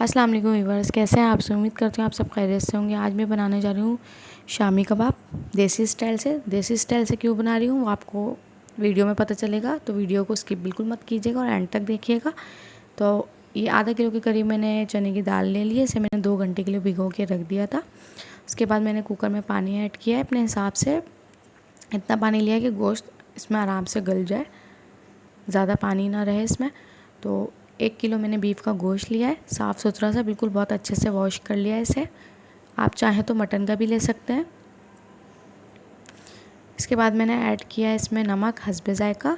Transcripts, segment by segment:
अस्सलाम वालेकुम व्यूअर्स, कैसे हैं आप? से उम्मीद करती हूँ आप सब खैरियत से होंगे। आज मैं बनाने जा रही हूँ शामी कबाब देसी स्टाइल से। देसी स्टाइल से क्यों बना रही हूँ वो आपको वीडियो में पता चलेगा, तो वीडियो को स्किप बिल्कुल मत कीजिएगा और एंड तक देखिएगा। तो ये आधा किलो के करीब मैंने चने की दाल ले ली है। इसे मैंने 2 घंटे के लिए भिगो के रख दिया था। उसके बाद मैंने कुकर में पानी ऐड किया है अपने हिसाब से। इतना पानी लिया है कि गोश्त इसमें आराम से गल जाए, ज़्यादा पानी ना रहे इसमें। तो 1 किलो मैंने बीफ का गोश्त लिया है, साफ़ सुथरा सा, बिल्कुल बहुत अच्छे से वॉश कर लिया है इसे। आप चाहें तो मटन का भी ले सकते हैं। इसके बाद मैंने ऐड किया है इसमें नमक हस्बे जायका।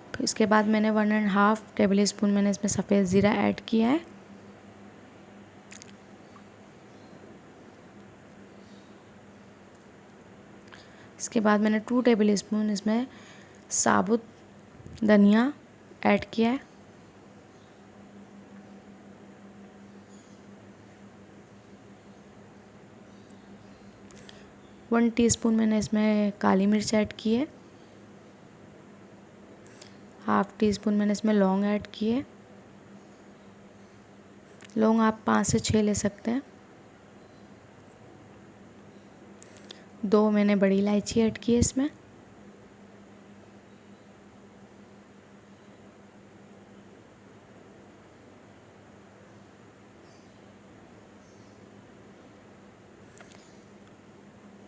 फिर इसके बाद मैंने 1.5 टेबल स्पून मैंने इसमें सफ़ेद ज़ीरा ऐड किया है। इसके बाद मैंने 2 टेबल स्पून इसमें साबुत धनिया ऐड किया है। वन टीस्पून मैंने इसमें काली मिर्च ऐड की है। हाफ़ टी स्पून मैंने इसमें लौंग ऐड की है। लौंग आप 5 से 6 ले सकते हैं। 2 मैंने बड़ी इलायची ऐड की है इसमें।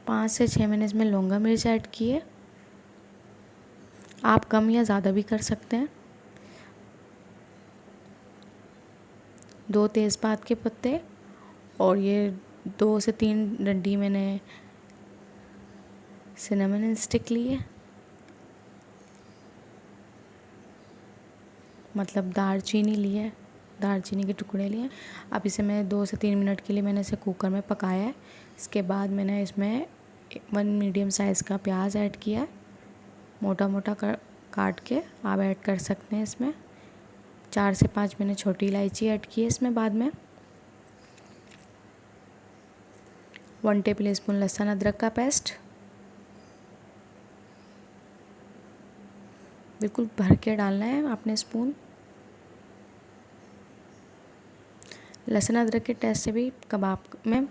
पाँच से 6 मैंने इसमें लौंगा मिर्च ऐड की है। आप कम या ज़्यादा भी कर सकते हैं। 2 तेज़पात के पत्ते और ये 2 से 3 डंडी मैंने सिनेमन स्टिक ली है, मतलब दालचीनी ली है, दालचीनी के टुकड़े लिए। अब इसे मैं 2 से 3 मिनट के लिए मैंने इसे कुकर में पकाया है। इसके बाद मैंने इसमें 1 मीडियम साइज़ का प्याज ऐड किया है, मोटा मोटा काट के आप ऐड कर सकते हैं इसमें। 4 से 5 मैंने छोटी इलायची ऐड की है इसमें। बाद में 1 टेबल स्पून लहसुन अदरक का पेस्ट, बिल्कुल भर के डालना है आपने स्पून। लहसुन अदरक के टेस्ट से भी कबाब में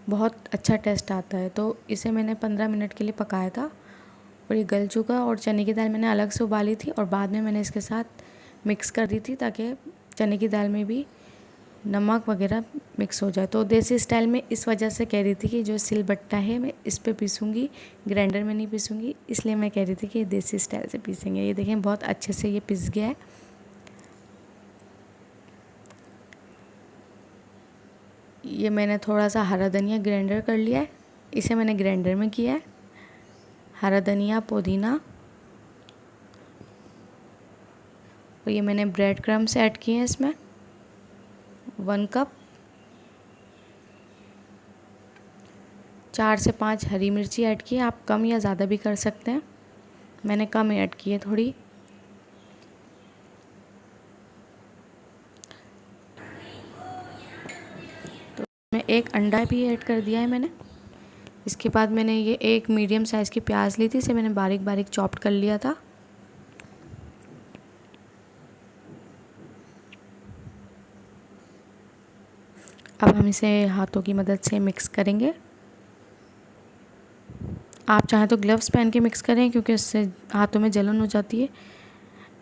बहुत अच्छा टेस्ट आता है। तो इसे मैंने 15 मिनट के लिए पकाया था और ये गल चुका। और चने की दाल मैंने अलग से उबाली थी और बाद में मैंने इसके साथ मिक्स कर दी थी ताकि चने की दाल में भी नमक वगैरह मिक्स हो जाए। तो देसी स्टाइल में इस वजह से कह रही थी कि जो सिलबट्टा है मैं इस पे पीसूँगी, ग्राइंडर में नहीं पीसूँगी, इसलिए मैं कह रही थी कि देसी स्टाइल से पीसेंगे। ये देखें बहुत अच्छे से ये पिस गया है। ये मैंने थोड़ा सा हरा धनिया ग्राइंडर कर लिया है, इसे मैंने ग्राइंडर में किया है। हरा धनिया, पुदीना और ये मैंने ब्रेड क्रम्स ऐड किए हैं इसमें 1 कप। 4 से 5 हरी मिर्ची ऐड की है। आप कम या ज़्यादा भी कर सकते हैं, मैंने कम ऐड की है थोड़ी। तो मैं 1 अंडा भी ऐड कर दिया है मैंने। इसके बाद मैंने ये 1 मीडियम साइज़ की प्याज ली थी, इसे मैंने बारीक बारीक चॉप्ड कर लिया था। अब हम इसे हाथों की मदद से मिक्स करेंगे। आप चाहें तो ग्लव्स पहन के मिक्स करें क्योंकि इससे हाथों में जलन हो जाती है।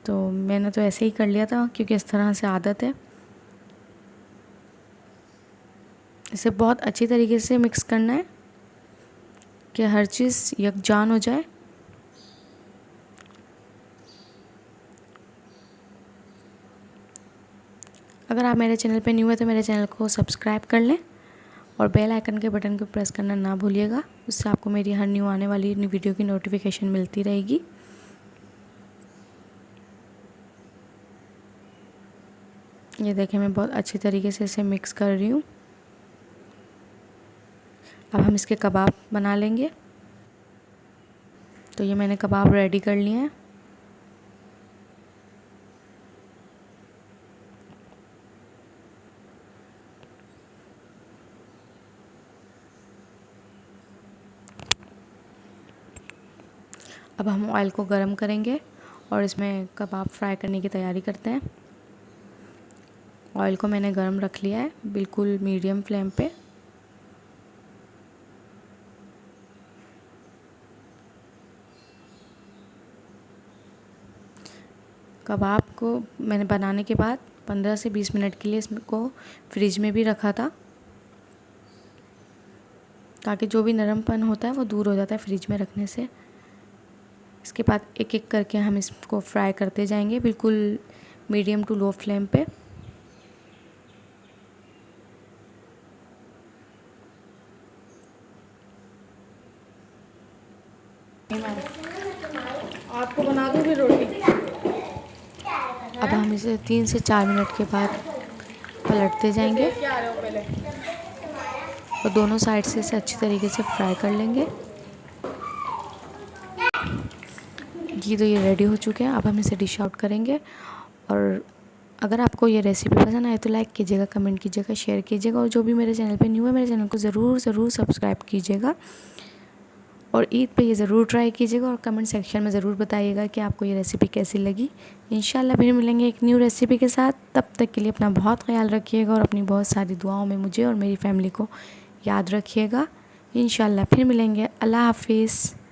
तो मैंने तो ऐसे ही कर लिया था क्योंकि इस तरह से आदत है। इसे बहुत अच्छी तरीके से मिक्स करना है कि हर चीज़ यकजान हो जाए। अगर आप मेरे चैनल पे न्यू है तो मेरे चैनल को सब्सक्राइब कर लें और बेल आइकन के बटन को प्रेस करना ना भूलिएगा। उससे आपको मेरी हर न्यू आने वाली वीडियो की नोटिफिकेशन मिलती रहेगी। ये देखें मैं बहुत अच्छी तरीके से इसे मिक्स कर रही हूँ। अब हम इसके कबाब बना लेंगे। तो ये मैंने कबाब रेडी कर लिए हैं। अब हम ऑयल को गरम करेंगे और इसमें कबाब फ्राई करने की तैयारी करते हैं। ऑयल को मैंने गरम रख लिया है बिल्कुल मीडियम फ्लेम पे। कबाब को मैंने बनाने के बाद 15 से 20 मिनट के लिए इसको फ्रिज में भी रखा था, ताकि जो भी नरमपन होता है वो दूर हो जाता है फ्रिज में रखने से। इसके बाद एक एक करके हम इसको फ्राई करते जाएंगे बिल्कुल मीडियम टू लो फ्लेम पे। आपको बना दूँ फिर रोटी। अब हम इसे 3 से 4 मिनट के बाद पलटते जाएंगे और दोनों साइड से इसे अच्छी तरीके से फ्राई कर लेंगे। तो ये रेडी हो चुके हैं। अब हम इसे डिश आउट करेंगे। और अगर आपको ये रेसिपी पसंद आए तो लाइक कीजिएगा, कमेंट कीजिएगा, शेयर कीजिएगा, और जो भी मेरे चैनल पे न्यू है मेरे चैनल को ज़रूर सब्सक्राइब कीजिएगा। और ईद पे ये ज़रूर ट्राई कीजिएगा और कमेंट सेक्शन में ज़रूर बताइएगा कि आपको ये रेसिपी कैसी लगी। इंशाल्लाह फिर मिलेंगे एक न्यू रेसिपी के साथ। तब तक के लिए अपना बहुत ख्याल रखिएगा और अपनी बहुत सारी दुआओं में मुझे और मेरी फैमिली को याद रखिएगा। इंशाल्लाह फिर मिलेंगे। अल्लाह हाफिज़।